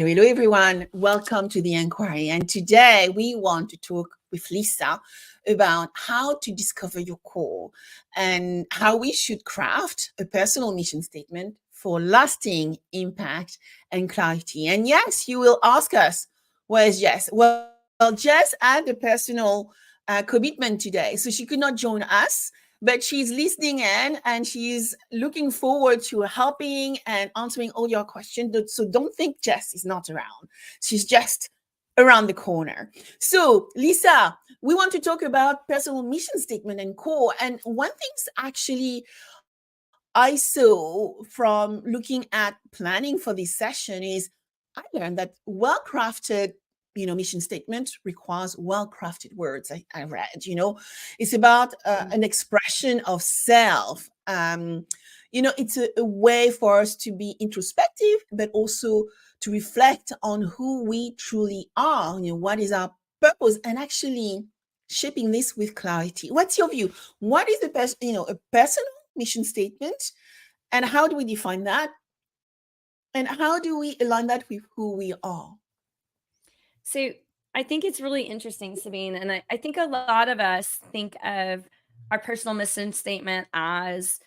hello, everyone. Welcome to the Enquiry. And today we want to talk with Lisa about how to discover your core and how we should craft a personal mission statement for lasting impact and clarity. And yes, you will ask us, where's Jess? Well, Jess had a personal commitment today, so she could not join us, but she's listening in and she's looking forward to helping and answering all your questions. So don't think Jess is not around. She's just around the corner. So, Lisa, we want to talk about personal mission statement and core. And one thing's actually I saw from looking at planning for this session is I learned that well-crafted mission statement requires well-crafted words. I read, it's about an expression of self. It's a way for us to be introspective, but also to reflect on who we truly are. What is our purpose, and actually shaping this with clarity. What's your view? What is the best, a personal mission statement, and how do we define that? And how do we align that with who we are? So I think it's really interesting, Sabine. And I think a lot of us think of our personal mission statement as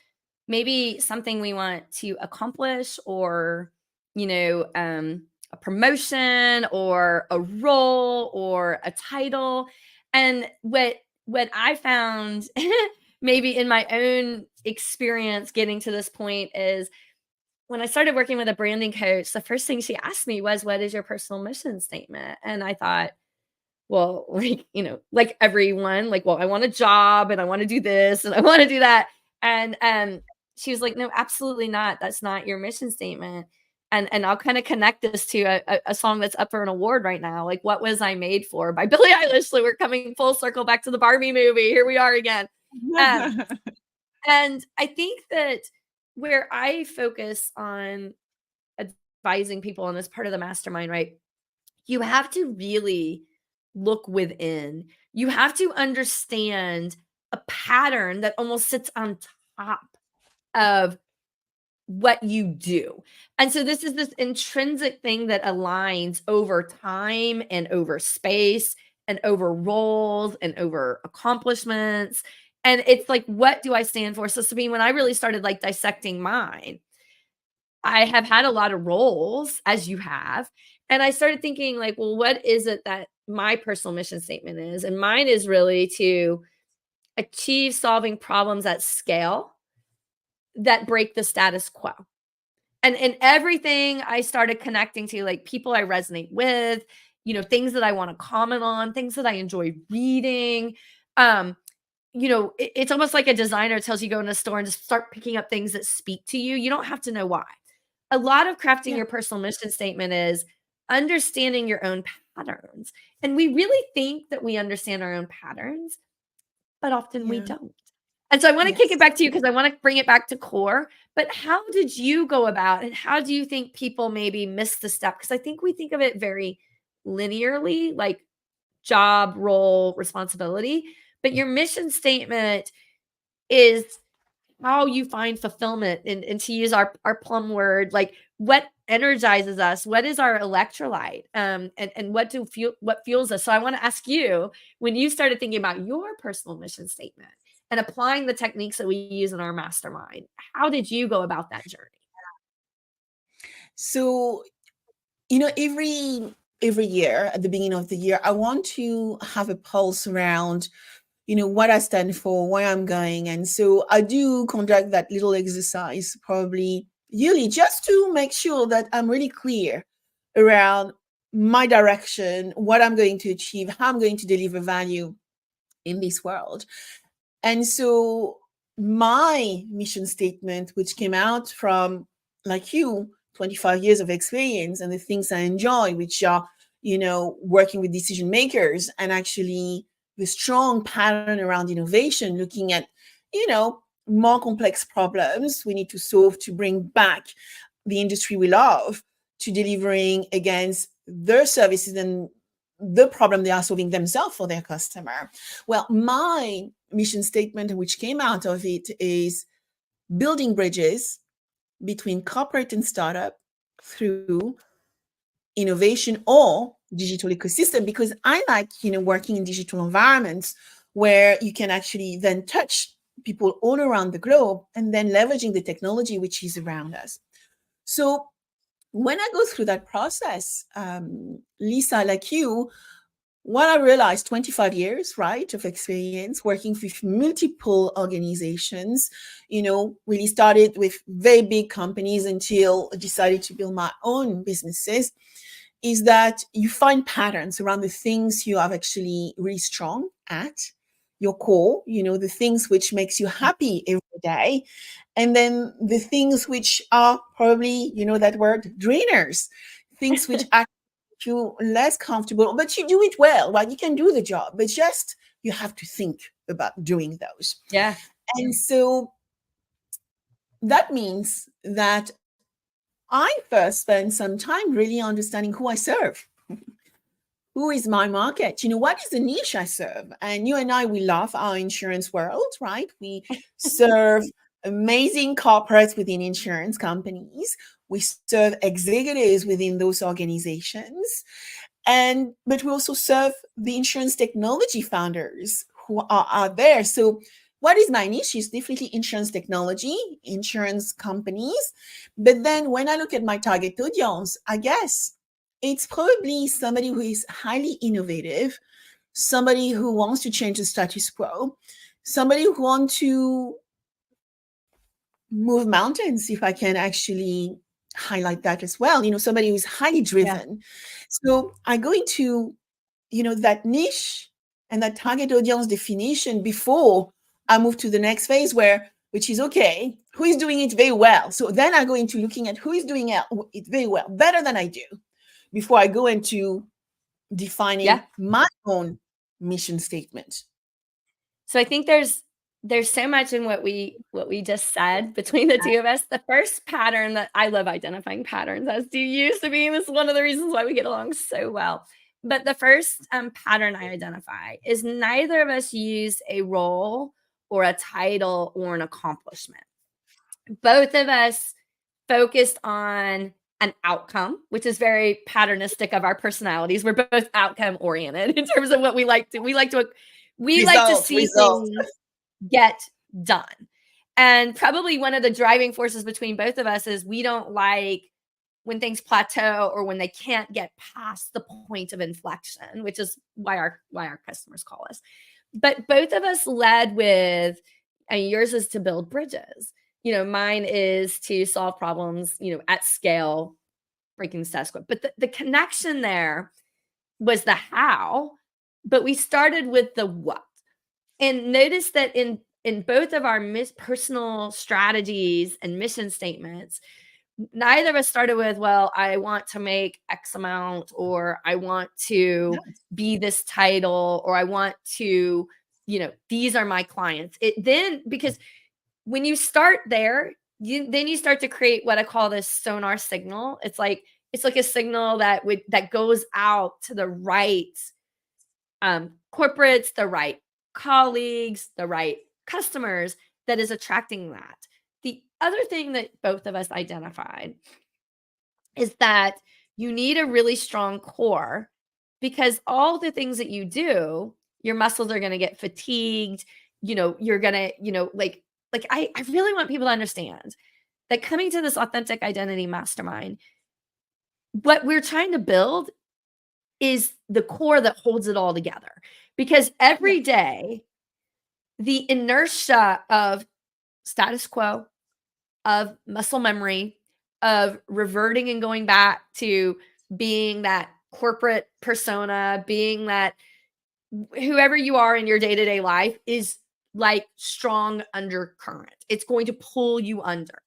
maybe something we want to accomplish, or, a promotion or a role or a title. And what I found maybe in my own experience getting to this point is when I started working with a branding coach, the first thing she asked me was, "What is your personal mission statement?" And I thought, well, like everyone, like, well, I want a job and I want to do this and I want to do that. And she was like, "No, absolutely not. That's not your mission statement." And I'll kind of connect this to a song that's up for an award right now, like "What Was I Made For" by Billie Eilish. So we're coming full circle back to the Barbie movie. Here we are again. Um, and I think that where I focus on advising people on this part of the mastermind, right? You have to really look within. You have to understand a pattern that almost sits on top of what you do. And so this is this intrinsic thing that aligns over time and over space and over roles and over accomplishments. And it's like, what do I stand for? So Sabine, when I really started like dissecting mine, I have had a lot of roles, as you have. And I started thinking, like, well, what is it that my personal mission statement is? And mine is really to achieve solving problems at scale that break the status quo. And everything I started connecting to, like, people I resonate with, things that I want to comment on, things that I enjoy reading. It's almost like a designer tells you go in a store and just start picking up things that speak to you. You don't have to know why. A lot of crafting your personal mission statement is understanding your own patterns. And we really think that we understand our own patterns, but often we don't. And so I want to kick it back to you because I want to bring it back to core. But how did you go about, and how do you think people maybe miss the step? Because I think we think of it very linearly, like job, role, responsibility. But your mission statement is how you find fulfillment, and to use our plum word, like what energizes us, what is our electrolyte, and what fuels us. So I want to ask you, when you started thinking about your personal mission statement and applying the techniques that we use in our mastermind, how did you go about that journey? So, every year at the beginning of the year, I want to have a pulse around what I stand for, where I'm going. And so I do conduct that little exercise probably yearly, just to make sure that I'm really clear around my direction, what I'm going to achieve, how I'm going to deliver value in this world. And so my mission statement, which came out from, like you, 25 years of experience and the things I enjoy, which are, working with decision makers and actually the strong pattern around innovation, looking at, more complex problems we need to solve to bring back the industry we love, to delivering against their services and the problem they are solving themselves for their customer. Well, my mission statement, which came out of it, is building bridges between corporate and startup through innovation or digital ecosystem, because I like, working in digital environments where you can actually then touch people all around the globe and then leveraging the technology which is around us. So when I go through that process, Lisa, like you, what I realized, 25 years, right, of experience working with multiple organizations, really started with very big companies until I decided to build my own businesses, is that you find patterns around the things you are actually really strong at, your core, the things which makes you happy every day, and then the things which are probably, that word, drainers, things which actually you less comfortable, but you do it well, right? You can do the job, but just you have to think about doing those. Yeah. And so that means that I first spend some time really understanding who I serve. Who is my market? What is the niche I serve? And you and I, we love our insurance world, right? We serve amazing corporates within insurance companies. We serve executives within those organizations. But we also serve the insurance technology founders who are out there. So what is my niche is definitely insurance technology, insurance companies. But then when I look at my target audience, I guess it's probably somebody who is highly innovative, somebody who wants to change the status quo, somebody who wants to move mountains, if I can actually highlight that as well, somebody who's highly Yeah. driven. So I go into, that niche and that target audience definition before I move to the next phase which is okay, who is doing it very well. So then I go into looking at who is doing it very well, better than I do, before I go into Yeah. defining my own mission statement. So I think there's so much in what we just said between the two of us. The first pattern that I love identifying patterns, as do you, Sabine. This is one of the reasons why we get along so well. But the first pattern I identify is neither of us use a role or a title or an accomplishment. Both of us focused on an outcome, which is very patternistic of our personalities. We're both outcome oriented in terms of what we like to Results, see results. things get done. And probably one of the driving forces between both of us is we don't like when things plateau or when they can't get past the point of inflection, which is why our customers call us. But both of us led with, and yours is to build bridges. Mine is to solve problems, at scale, breaking the status quo. But the connection there was the how, but we started with the what. And notice that in both of our personal strategies and mission statements, neither of us started with, well, I want to make X amount, or I want to be this title, or I want to, these are my clients. Because when you start there, then you start to create what I call this sonar signal. It's like a signal that goes out to the right corporates, the right colleagues, the right customers, that is attracting that. The other thing that both of us identified is that you need a really strong core, because all the things that you do, your muscles are going to get fatigued. You're going to, I really want people to understand that coming to this authentic identity mastermind, what we're trying to build is the core that holds it all together. Because every day, the inertia of status quo, of muscle memory, of reverting and going back to being that corporate persona, being that whoever you are in your day-to-day life, is like strong undercurrent. It's going to pull you under.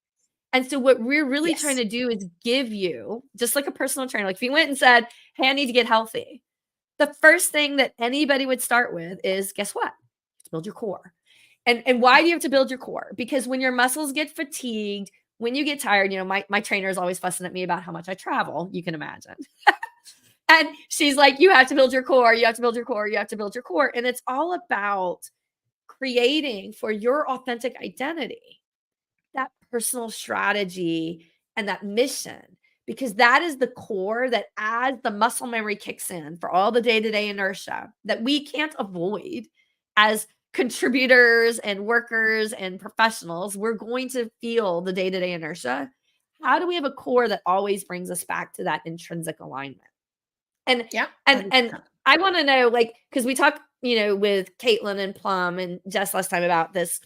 And so what we're really trying to do is give you, just like a personal trainer, like if you went and said, hey, I need to get healthy, the first thing that anybody would start with is, guess what? To build your core. And why do you have to build your core? Because when your muscles get fatigued, when you get tired, my trainer is always fussing at me about how much I travel, you can imagine. And she's like, you have to build your core, you have to build your core, you have to build your core. And it's all about creating for your authentic identity that personal strategy and that mission because that is the core that as the muscle memory kicks in for all the day-to-day inertia that we can't avoid as contributors and workers and professionals, we're going to feel the day-to-day inertia. How do we have a core that always brings us back to that intrinsic alignment? And Yeah. and I want to know, like, because we talked, with Caitlin and Plum and Jess last time about this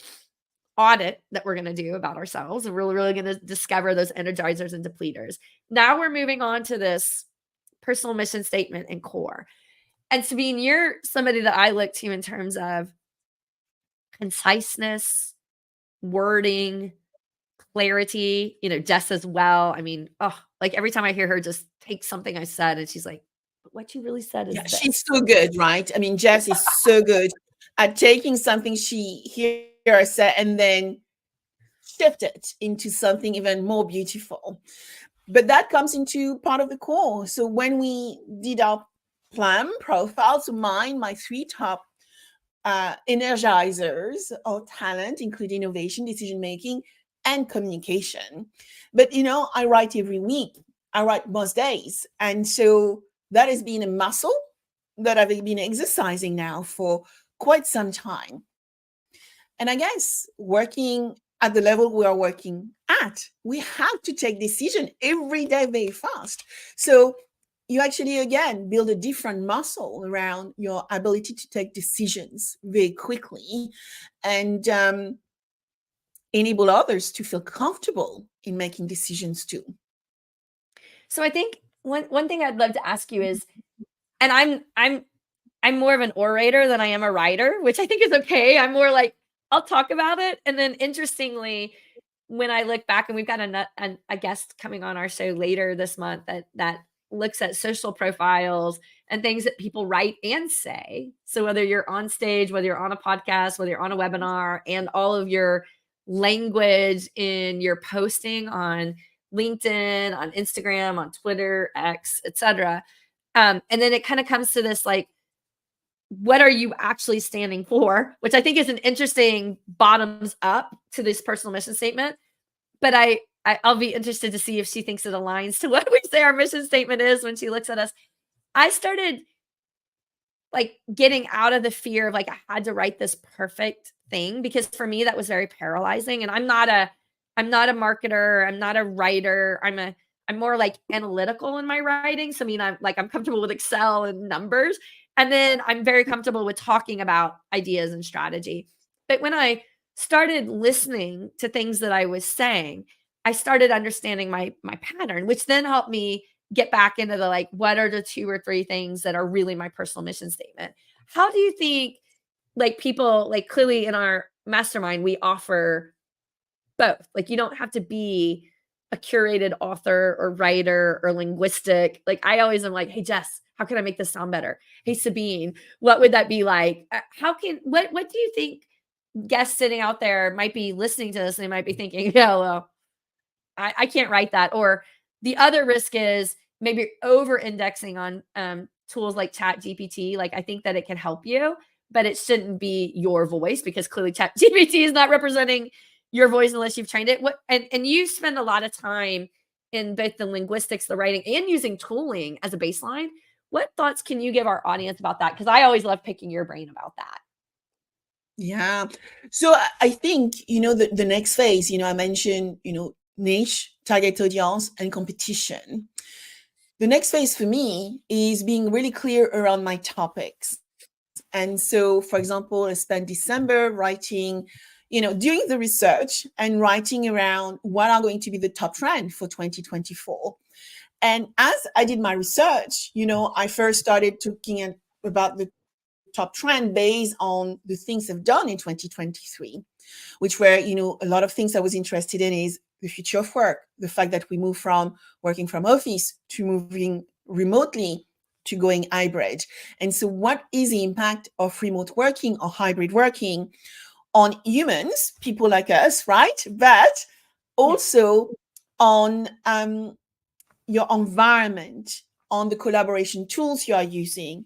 audit that we're going to do about ourselves, and we're really going to discover those energizers and depleters. Now we're moving on to this personal mission statement and core. And Sabine, you're somebody that I look to in terms of conciseness, wording, clarity, Jess as well. I mean, like every time I hear her just take something I said and she's like, but what you really said is Yeah, this. she's so good, right? I mean, Jess is so good at taking something she hears said and then shift it into something even more beautiful. But that comes into part of the core. So when we did our plan profile, so my three top energizers or talent include innovation, decision making, and communication. But I write every week. I write most days, and so that has been a muscle that I've been exercising now for quite some time. And I guess working at the level we are working at, we have to take decision every day very fast. So you actually, again, build a different muscle around your ability to take decisions very quickly and enable others to feel comfortable in making decisions too. So I think one thing I'd love to ask you is, and I'm more of an orator than I am a writer, which I think is okay. I'm more like, I'll talk about it. And then interestingly, when I look back, and we've got a guest coming on our show later this month that looks at social profiles and things that people write and say. So whether you're on stage, whether you're on a podcast, whether you're on a webinar, and all of your language in your posting on LinkedIn, on Instagram, on Twitter, X, etc. And then it kind of comes to this, like, what are you actually standing for? Which I think is an interesting bottoms up to this personal mission statement. But I'll be interested to see if she thinks it aligns to what we say our mission statement is when she looks at us. I started like getting out of the fear of like I had to write this perfect thing, because for me that was very paralyzing. And I'm not a marketer, I'm not a writer. I'm more like analytical in my writing. So I mean, I'm comfortable with Excel and numbers. And then I'm very comfortable with talking about ideas and strategy. But when I started listening to things that I was saying, I started understanding my pattern, which then helped me get back into the, like, what are the 2 or 3 things that are really my personal mission statement? How do you think, like, people, like, clearly in our mastermind, we offer both. Like, you don't have to be a curated author or writer or linguistic. Like, I always am like, hey, Jess, how can I make this sound better? Hey, Sabine, what would that be like? What do you think guests sitting out there might be listening to this and they might be thinking, yeah, well, I can't write that. Or the other risk is maybe over indexing on tools like Chat GPT. Like, I think that it can help you, but it shouldn't be your voice, because clearly Chat GPT is not representing your voice unless you've trained it. And you spend a lot of time in both the linguistics, the writing, and using tooling as a baseline. What thoughts can you give our audience about that? Because I always love picking your brain about that. Yeah. So I think, the next phase, I mentioned, niche, target audience, and competition. The next phase for me is being really clear around my topics. And so, for example, I spent December writing, doing the research and writing around what are going to be the top trend for 2024. And as I did my research, I first started talking about the top trend based on the things I've done in 2023, which were, a lot of things I was interested in is the future of work, the fact that we move from working from office to moving remotely to going hybrid. And so what is the impact of remote working or hybrid working on humans, people like us, right? But also on your environment, on the collaboration tools you are using,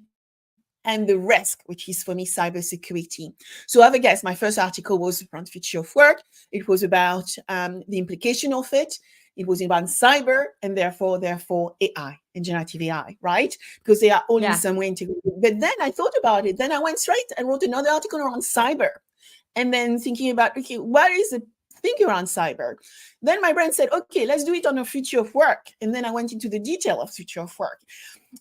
and the risk, which is for me cybersecurity. So I have a guess. My first article was around future of work. It was about the implication of it. It was about cyber and therefore AI and generative AI, right? Because they are all in Yeah. some way integrated. But then I thought about it. Then I went straight and wrote another article around cyber. And then thinking about, okay, what is the thing around cyber? Then my brain said, okay, let's do it on a future of work. And then I went into the detail of future of work.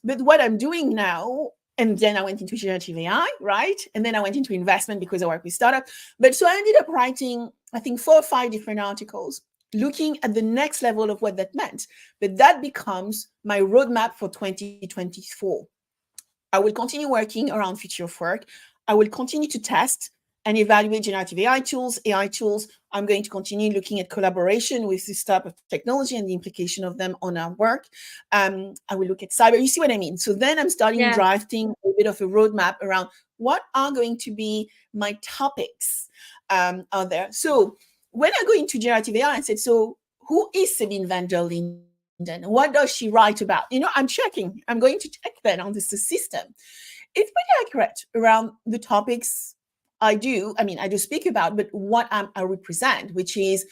But what I'm doing now, and then I went into generative AI, right? And then I went into investment because I work with startups. But so I ended up writing, I think, 4 or 5 different articles looking at the next level of what that meant. But that becomes my roadmap for 2024. I will continue working around future of work. I will continue to test and evaluate generative AI tools. I'm going to continue looking at collaboration with this type of technology and the implication of them on our work. I will look at cyber. You see what I mean? So then I'm starting drafting a bit of a roadmap around what are going to be my topics out there. So when I go into generative AI, I said, so who is Sabine van der Linden? What does she write about? I'm checking. I'm going to check that on this system. It's pretty accurate around the topics I do speak about, but what I represent, which is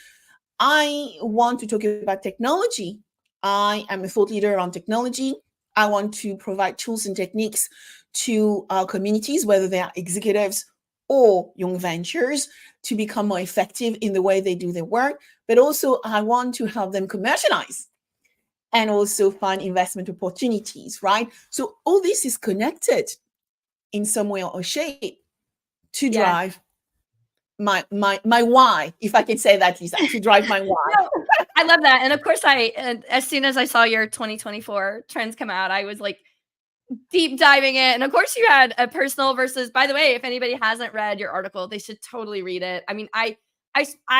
I want to talk about technology. I am a thought leader on technology. I want to provide tools and techniques to our communities, whether they are executives or young ventures, to become more effective in the way they do their work. But also, I want to help them commercialize and also find investment opportunities, right? So all this is connected in some way or shape to drive my why, if I can say that, Lisa, to drive my why. No, I love that. And of course, as soon as I saw your 2024 trends come out, I was like deep diving it. And of course, you had a personal versus, by the way, if anybody hasn't read your article, they should totally read it. I mean, I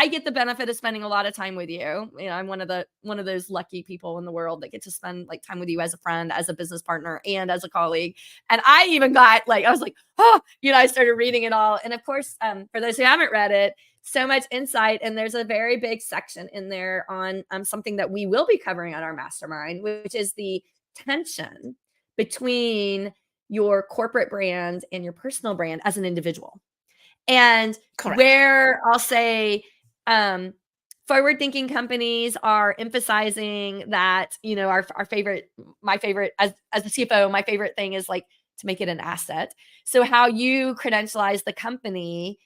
get the benefit of spending a lot of time with you. I'm one of those lucky people in the world that get to spend like time with you as a friend, as a business partner, and as a colleague. And I even got I was like, oh, I started reading it all. And of course, for those who haven't read it, so much insight. And there's a very big section in there on something that we will be covering at our mastermind, which is the tension between your corporate brand and your personal brand as an individual. And Correct. where I'll say forward-thinking companies are emphasizing that, my favorite as the CFO, my favorite thing is like to make it an asset. So how you credentialize the company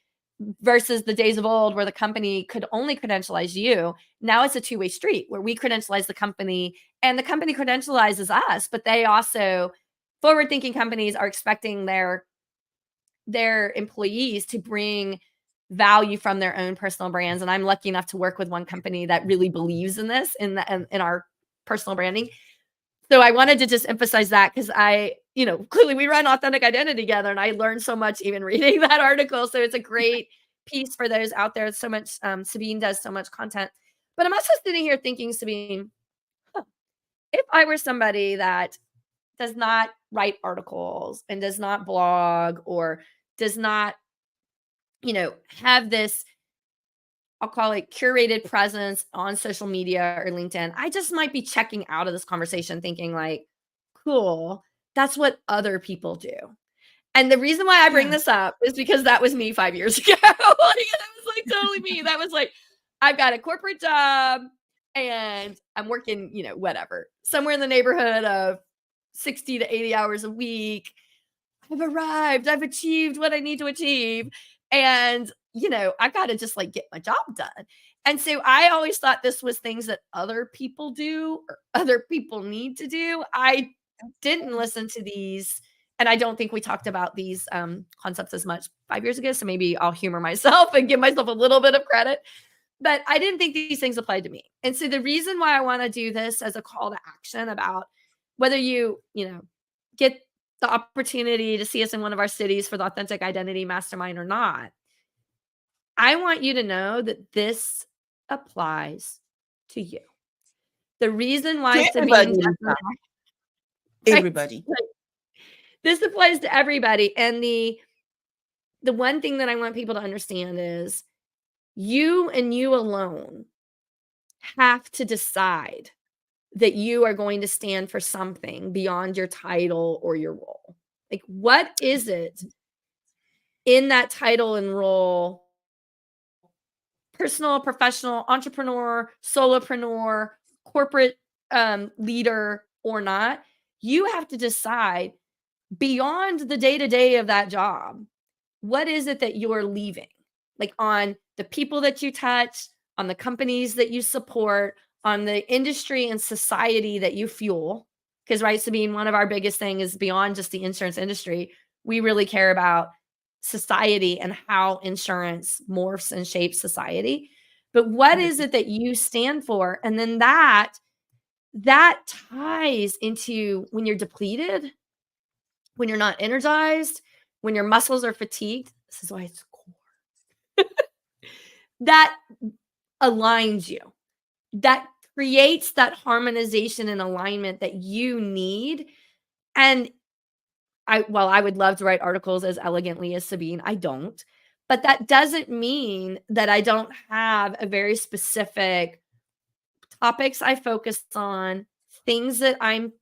versus the days of old where the company could only credentialize you. Now it's a two-way street where we credentialize the company and the company credentializes us, but they also, forward-thinking companies are expecting their employees to bring value from their own personal brands. And I'm lucky enough to work with one company that really believes in this, in our personal branding. So I wanted to just emphasize that because clearly we run Authentic Identity together, and I learned so much even reading that article. So it's a great piece for those out there. So much, Sabine does so much content. But I'm also sitting here thinking, Sabine, if I were somebody that does not write articles and does not blog or does not, have this, I'll call it curated presence on social media or LinkedIn, I just might be checking out of this conversation thinking like, cool, that's what other people do. And the reason why I bring this up is because that was me 5 years ago. That was like totally me. That was like, I've got a corporate job and I'm working, whatever, somewhere in the neighborhood of 60 to 80 hours a week. I've arrived. I've achieved what I need to achieve. And, I've got to just like get my job done. And so I always thought this was things that other people do or other people need to do. I didn't listen to these. And I don't think we talked about these concepts as much 5 years ago. So maybe I'll humor myself and give myself a little bit of credit. But I didn't think these things applied to me. And so the reason why I want to do this as a call to action about whether you get the opportunity to see us in one of our cities for the Authentic Identity Mastermind or not, I want you to know that this applies to you. The reason why Sabine Everybody. This applies to everybody. And the one thing that I want people to understand is you and you alone have to decide that you are going to stand for something beyond your title or your role. Like, what is it in that title and role, personal, professional, entrepreneur, solopreneur, corporate leader or not, you have to decide beyond the day-to-day of that job, what is it that you're leaving? Like on the people that you touch, on the companies that you support, on the industry and society that you fuel. Because, right, Sabine, one of our biggest thing is beyond just the insurance industry. We really care about society and how insurance morphs and shapes society. But what is it that you stand for? And then that ties into when you're depleted, when you're not energized, when your muscles are fatigued. This is why it's core. That aligns you. That creates that harmonization and alignment that you need. And I would love to write articles as elegantly as Sabine. I don't. But that doesn't mean that I don't have a very specific topics I focus on, things that I'm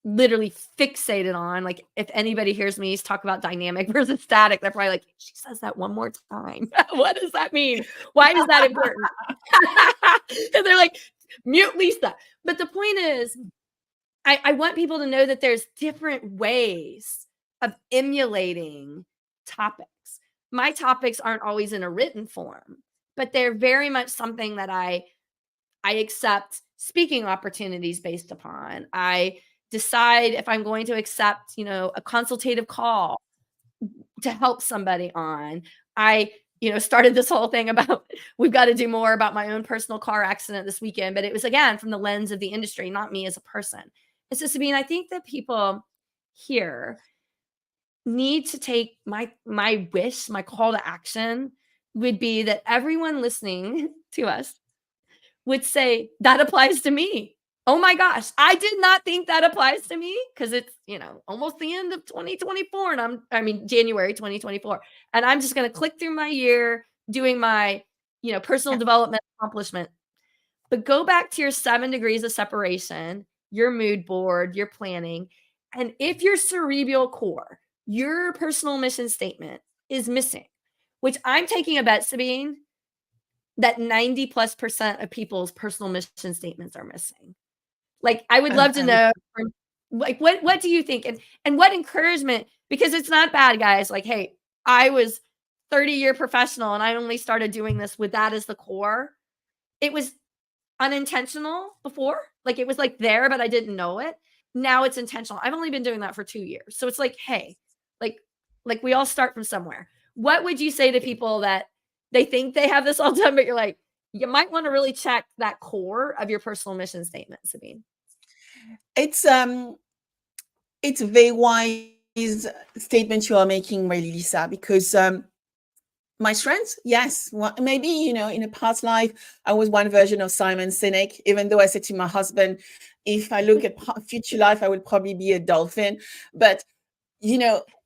literally fixated on. Like if anybody hears me talk about dynamic versus static, they're probably like, she says that one more time. What does that mean? Why is that important? And they're like, mute Lisa. But the point is, I want people to know that there's different ways of emulating topics. My topics aren't always in a written form, but they're very much something that I accept speaking opportunities based upon. I decide if I'm going to accept, a consultative call to help somebody on. I, started this whole thing about we've got to do more about my own personal car accident this weekend, but it was again from the lens of the industry, not me as a person. And so, Sabine, I think that people here need to take my wish, my call to action would be that everyone listening to us would say, that applies to me. Oh my gosh, I did not think that applies to me because it's, almost the end of 2024 and January 2024. And I'm just going to click through my year doing my, personal development accomplishment. But go back to your 7 degrees of separation, your mood board, your planning. And if your cerebral core, your personal mission statement is missing, which I'm taking a bet, Sabine, that 90+% of people's personal mission statements are missing. Like, I would love to know, like, what do you think? And what encouragement, because it's not bad, guys. Like, hey, I was 30-year professional and I only started doing this with that as the core. It was unintentional before. Like, it was like there, but I didn't know it. Now it's intentional. I've only been doing that for 2 years. So it's like, hey, like we all start from somewhere. What would you say to people that they think they have this all done, but you're like, you might want to really check that core of your personal mission statement, Sabine? It's a very wise statement you are making, really, Lisa, because my strengths, yes. Well, maybe, in a past life, I was one version of Simon Sinek, even though I said to my husband, if I look at future life, I would probably be a dolphin. But,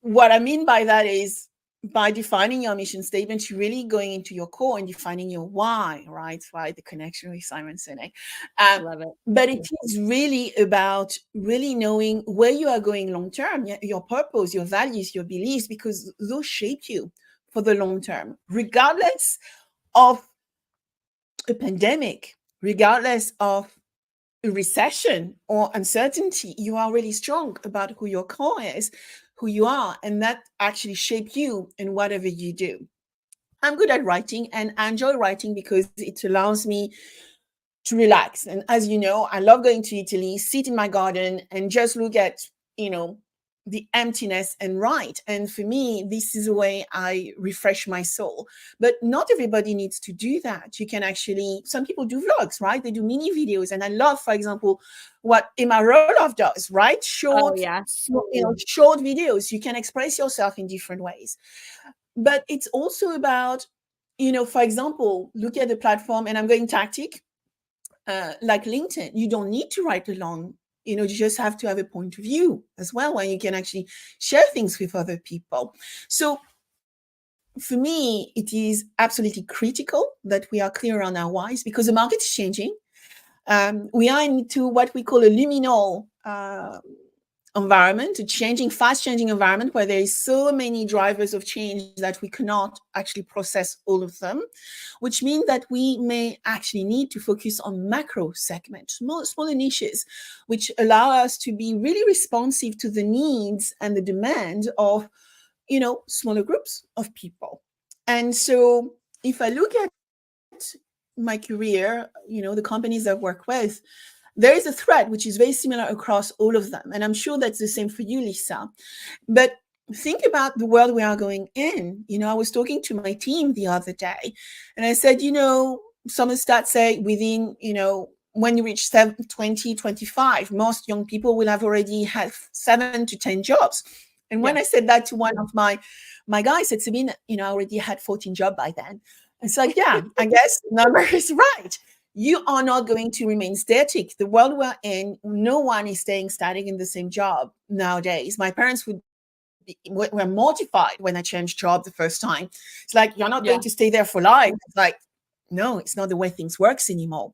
what I mean by that is by defining your mission statement, you're really going into your core and defining your why, right? The connection with Simon Sinek. Love it. But it is really about really knowing where you are going long term, your purpose, your values, your beliefs, because those shape you for the long term, regardless of a pandemic, regardless of a recession or uncertainty. You are really strong about who your core is, who you are, and that actually shape you in whatever you do. I'm good at writing and I enjoy writing because it allows me to relax. And as you know, I love going to Italy, sit in my garden and just look at, the emptiness and write. And for me, this is the way I refresh my soul. But not everybody needs to do that. You can actually, some people do vlogs, right? They do mini videos. And I love, for example, what Emma Roloff does, right? Short, short videos. You can express yourself in different ways. But it's also about, for example, look at the platform, and I'm going tactic, like LinkedIn. You don't need to write along. You just have to have a point of view as well, where you can actually share things with other people. So for me, it is absolutely critical that we are clear on our whys, because the market is changing. We are into what we call a liminal environment, a changing, fast changing environment where there is so many drivers of change that we cannot actually process all of them, which means that we may actually need to focus on macro segments, smaller niches, which allow us to be really responsive to the needs and the demand of, smaller groups of people. And so if I look at my career, the companies I've worked with, there is a thread which is very similar across all of them. And I'm sure that's the same for you, Lisa. But think about the world we are going in. I was talking to my team the other day, and I said, some of the stats say within, when you reach 2025, most young people will have already had 7 to 10 jobs. And when I said that to one of my guys, I said, Sabine, I already had 14 jobs by then. It's like, yeah, I guess the number is right. You are not going to remain static. The world we're in, no one is staying static in the same job nowadays. My parents were mortified when I changed job the first time. It's like, you're not going to stay there for life. It's like, no, it's not the way things works anymore.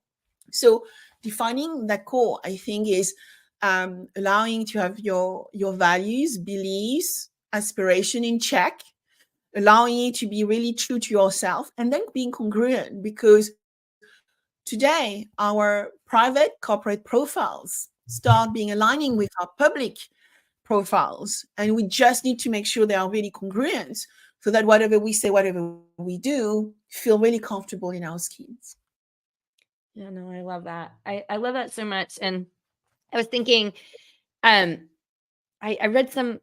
So defining that core, I think, is allowing to have your values, beliefs, aspiration in check, allowing you to be really true to yourself, and then being congruent, because today our private corporate profiles start being aligning with our public profiles, and we just need to make sure they are really congruent so that whatever we say, whatever we do, feel really comfortable in our skins. Yeah, no, I love that. I love that so much. And I was thinking, I read some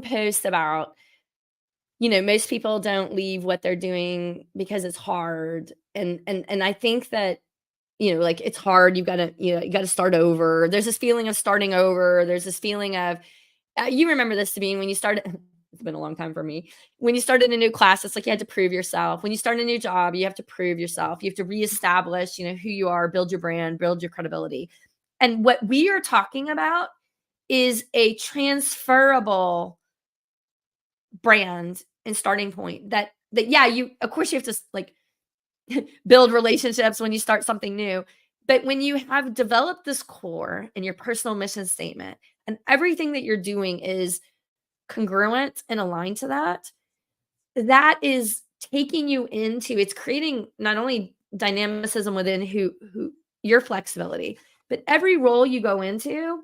posts about, most people don't leave what they're doing because it's hard. And I think that, like, it's hard. You gotta start over. There's this feeling of starting over. There's this feeling of, you remember this, Sabine, when you started, it's been a long time for me. When you started a new class, it's like you had to prove yourself. When you start a new job, you have to prove yourself. You have to reestablish, who you are, build your brand, build your credibility. And what we are talking about is a transferable brand and starting point that yeah, you, of course, you have to like build relationships when you start something new. But when you have developed this core in your personal mission statement and everything that you're doing is congruent and aligned to that, that is taking you into, it's creating not only dynamicism within who your flexibility, but every role you go into,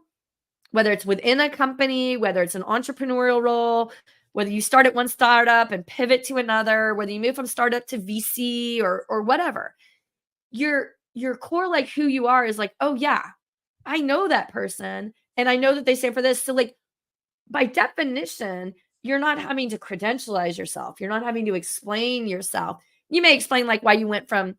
whether it's within a company, whether it's an entrepreneurial role, whether you start at one startup and pivot to another, whether you move from startup to VC or whatever, your core, like who you are, is like, oh yeah, I know that person and I know that they stand for this. So like, by definition, you're not having to credentialize yourself. You're not having to explain yourself. You may explain like why you went from,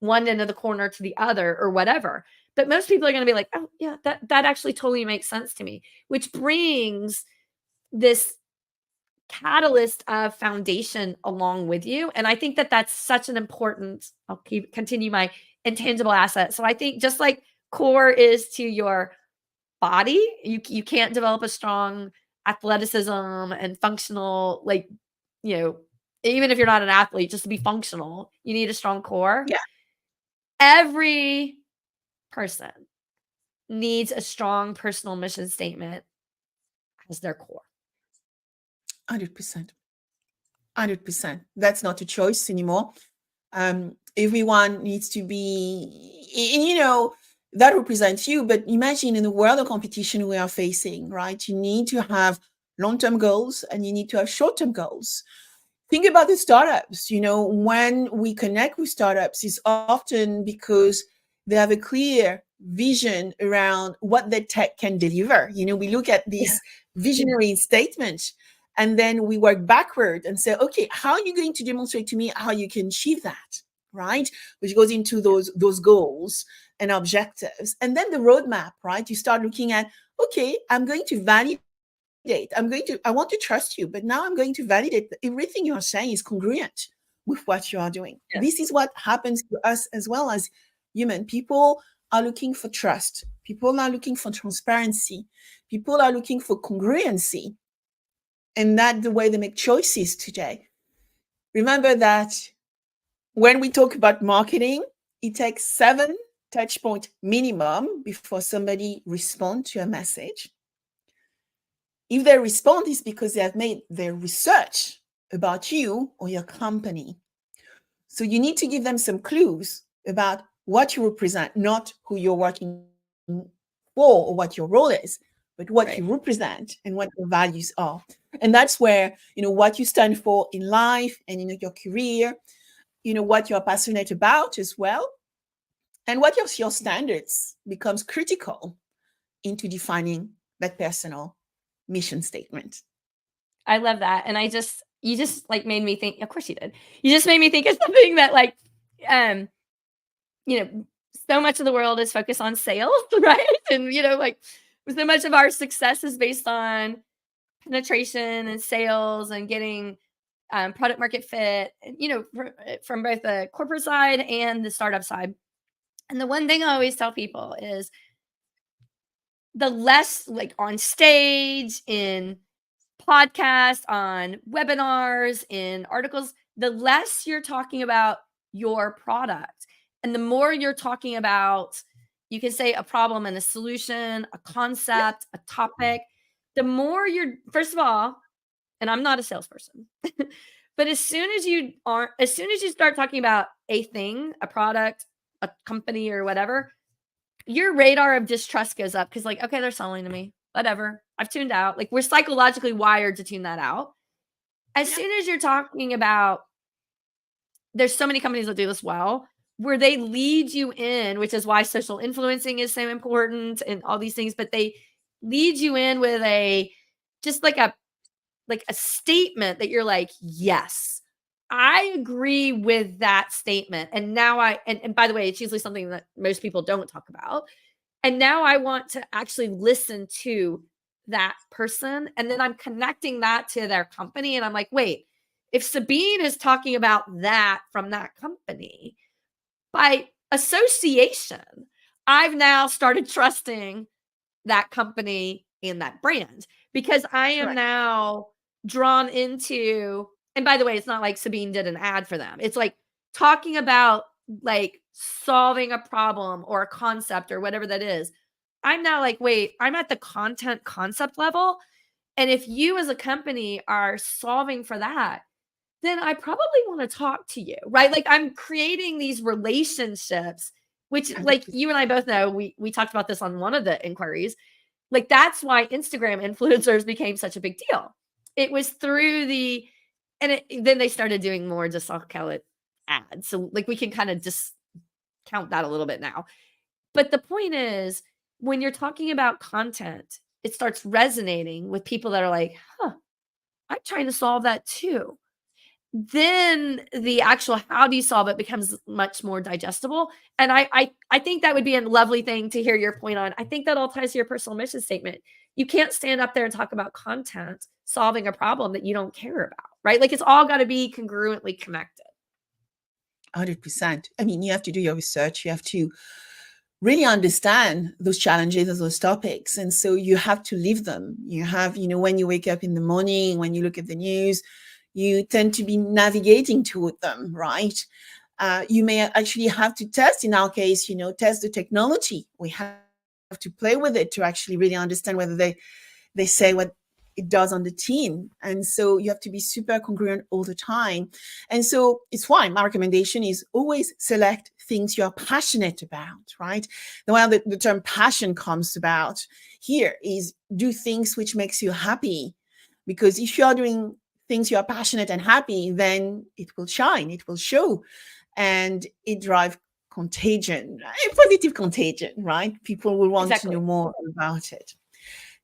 one end of the corner to the other or whatever. But most people are going to be like, oh yeah, that actually totally makes sense to me, which brings this catalyst of foundation along with you. And I think that that's such an important, I'll continue my intangible asset. So I think just like core is to your body, you can't develop a strong athleticism and functional, like, even if you're not an athlete, just to be functional, you need a strong core. Yeah. Every person needs a strong personal mission statement as their core. 100%. 100%. That's not a choice anymore. Everyone needs to be, and that represents you. But imagine in the world of competition we are facing, right? You need to have long-term goals and you need to have short-term goals. Think about the startups. When we connect with startups, it's often because they have a clear vision around what their tech can deliver. We look at these visionary statements and then we work backward and say, okay, how are you going to demonstrate to me how you can achieve that, right? Which goes into those goals and objectives. And then the roadmap, right? You start looking at, okay, I'm going to validate. I want to trust you, but now I'm going to validate that everything you're saying is congruent with what you are doing. Yes. This is what happens to us as well as human. People are looking for trust. People are looking for transparency. People are looking for congruency. And that's the way they make choices today. Remember that when we talk about marketing, it takes 7 touch point minimum before somebody responds to a message. If they respond, it's because they have made their research about you or your company. So you need to give them some clues about what you represent, not who you're working for or what your role is, but what you Right. represent and what your values are. And that's where, what you stand for in life and your career, what you're passionate about as well, and what your standards becomes critical into defining that personal mission statement. I love that, and you just, like, made me think of course you did. You just made me think of something that, like, um, you know, so much of the world is focused on sales, right? And, like, so much of our success is based on penetration and sales and getting, product market fit, and, from both the corporate side and the startup side. And the one thing I always tell people is the less, like, on stage, in podcasts, on webinars, in articles, the less you're talking about your product and the more you're talking about, you can say, a problem and a solution, a Yeah. concept, a topic, the more you're, first of all, and I'm not a salesperson, but as soon as you start talking about a thing, a product, a company, or whatever, your radar of distrust goes up because, like, okay, they're selling to me. Whatever. I've tuned out. Like, we're psychologically wired to tune that out. As Yeah. soon as you're talking about, there's so many companies that do this well, where they lead you in, which is why social influencing is so important and all these things, but they lead you in with just like a statement that you're like, yes, I agree with that statement. And now and by the way, it's usually something that most people don't talk about. And now I want to actually listen to that person. And then I'm connecting that to their company. And I'm like, wait, if Sabine is talking about that from that company, by association, I've now started trusting that company and that brand because I am Correct. now drawn into, and by the way, it's not like Sabine did an ad for them. It's like talking about, like, solving a problem or a concept or whatever that is. I'm now like, wait, I'm at the content concept level. And if you as a company are solving for that, then I probably want to talk to you, right? Like, I'm creating these relationships, which, like, you and I both know, we talked about this on one of the inquiries. Like, that's why Instagram influencers became such a big deal. It was through then they started doing more, just I'll call it ads. So, like, we can kind of just count that a little bit now. But the point is, when you're talking about content, it starts resonating with people that are like, huh, I'm trying to solve that too. Then the actual how do you solve it becomes much more digestible. And I think that would be a lovely thing to hear your point on. I think that all ties to your personal mission statement. You can't stand up there and talk about content solving a problem that you don't care about, right? Like, it's all got to be congruently connected. 100%. I mean, you have to do your research. You have to really understand those challenges and those topics. And so you have to live them. You have, when you wake up in the morning, when you look at the news, you tend to be navigating toward them, right? You may actually have to test, in our case, test the technology. We have to play with it to actually really understand whether they say what it does on the tin. And so you have to be super congruent all the time. And so it's why my recommendation is always select things you're passionate about, right? The way the term passion comes about here is do things which makes you happy. Because if you're doing things you're passionate and happy, then it will shine, it will show, and it drives contagion, a positive contagion, right? People will want to know Exactly. more about it.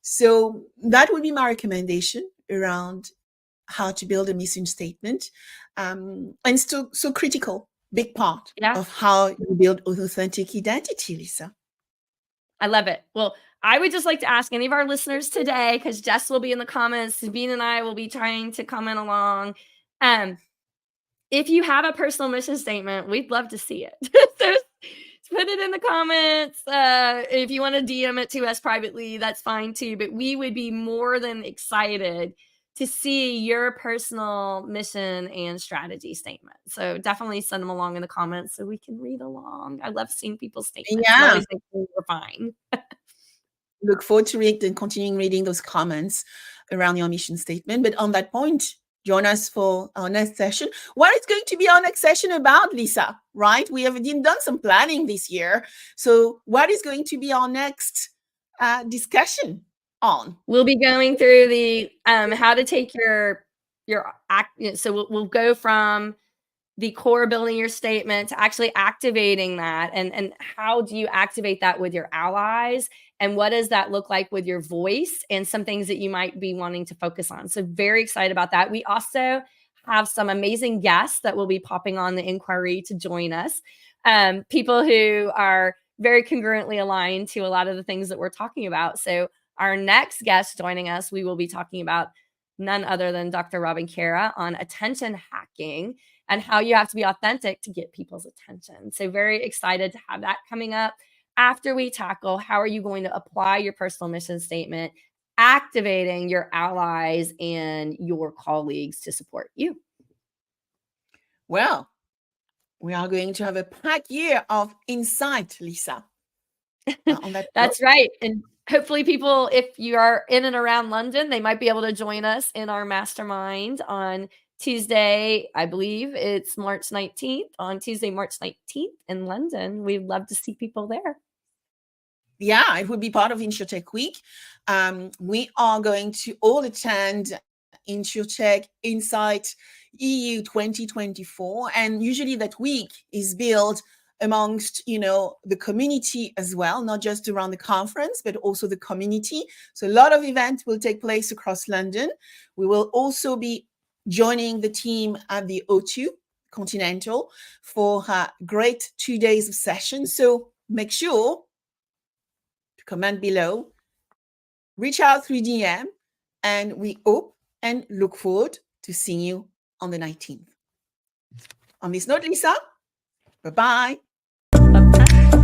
So that would be my recommendation around how to build a mission statement. And so critical, big part Yeah. of how you build authentic identity, Lisa. I love it. Well, I would just like to ask any of our listeners today, because Jess will be in the comments, Sabine and I will be trying to comment along. Um, if you have a personal mission statement, we'd love to see it. So put it in the comments. If you want to DM it to us privately, that's fine too. But we would be more than excited to see your personal mission and strategy statement. So definitely send them along in the comments so we can read along. I love seeing people's statements. It Yeah. always makes me feel fine. look forward to read and continuing reading those comments around your mission statement. But on that point, join us for our next session. What is going to be our next session about, Lisa? Right? We have done some planning this year. So what is going to be our next discussion on? We'll be going through the how to take your so we'll go from the core building your statement to actually activating that, and how do you activate that with your allies, and what does that look like with your voice, and some things that you might be wanting to focus on. So very excited about that. We also have some amazing guests that will be popping on the Enquiry to join us, people who are very congruently aligned to a lot of the things that we're talking about. So our next guest joining us, we will be talking about none other than Dr. Robin Cara on attention hacking and how you have to be authentic to get people's attention. So very excited to have that coming up after we tackle how are you going to apply your personal mission statement, activating your allies and your colleagues to support you. Well, we are going to have a packed year of insight, Lisa. On that That's right. And hopefully people, if you are in and around London, they might be able to join us in our mastermind on Tuesday. I believe it's March 19th, on Tuesday, March 19th in London. We'd love to see people there. Yeah, it would be part of InsurTech Week. We are going to all attend InsurTech Insight EU 2024. And usually that week is built amongst, the community as well, not just around the conference, but also the community. So a lot of events will take place across London. We will also be joining the team at the O2 Continental for a great 2 days of sessions. So make sure to comment below, reach out through DM, and we hope and look forward to seeing you on the 19th. On this note, Lisa, bye-bye. Bye-bye.